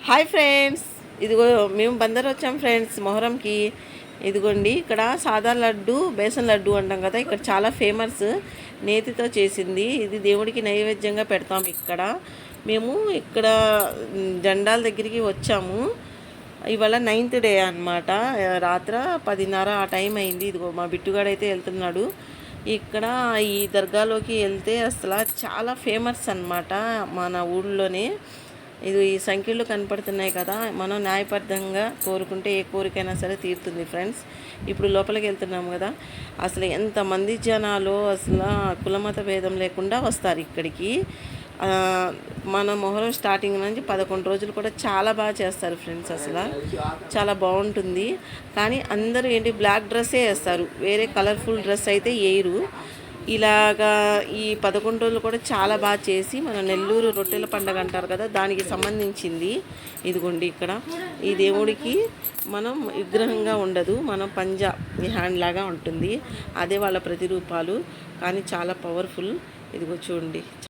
Hi friends, ఇదిగో మేము బందర్ వచ్చాం ఫ్రెండ్స్ మొహరంకి. ఇదిగోండి ఇక్కడ సాదా లడ్డు, బేసన్ లడ్డు అంటాం కదా, ఇక్కడ చాలా ఫేమస్. నేతితో చేసింది ఇది దేవుడికి నైవేద్యంగా పెడతాం. ఇక్కడ మేము ఇక్కడ జెండాల దగ్గరికి వచ్చాము. ఇవాళ 9th డే అనమాట. రాత్ర 10:30 ఆ టైం అయింది. ఇదిగో మా బిట్టుగాడైతే వెళ్తున్నాడు. ఇక్కడ ఈ దర్గాలోకి వెళ్తే అసలు చాలా ఫేమస్ అన్నమాట మన ఊళ్ళోనే. ఇది ఈ సంఖ్యలు కనపడుతున్నాయి కదా, మనం న్యాయబద్ధంగా కోరుకుంటే ఏ కోరికైనా సరే తీరుతుంది ఫ్రెండ్స్. ఇప్పుడు లోపలికి వెళ్తున్నాము కదా, అసలు ఎంతమంది జనాలు అసలు కులమత భేదం లేకుండా వస్తారు ఇక్కడికి. మన మొహరం స్టార్టింగ్ నుంచి 11 రోజులు కూడా చాలా బాగా చేస్తారు ఫ్రెండ్స్. అసలు చాలా బాగుంటుంది. కానీ అందరూ ఏంటి బ్లాక్ డ్రెస్సే వేస్తారు, వేరే కలర్ఫుల్ డ్రెస్ అయితే వేయరు. ఇలాగా ఈ 11 రోజులు కూడా చాలా బాగా చేసి మన నెల్లూరు రొట్టెల పండుగ అంటారు కదా, దానికి సంబంధించింది. ఇదిగోండి ఇక్కడ ఈ దేవుడికి మనం విగ్రహంగా ఉండదు, మనం పంజా హ్యాండ్ లాగా ఉంటుంది. అదే వాళ్ళ ప్రతిరూపాలు, కానీ చాలా పవర్ఫుల్. ఇదిగో చూడండి.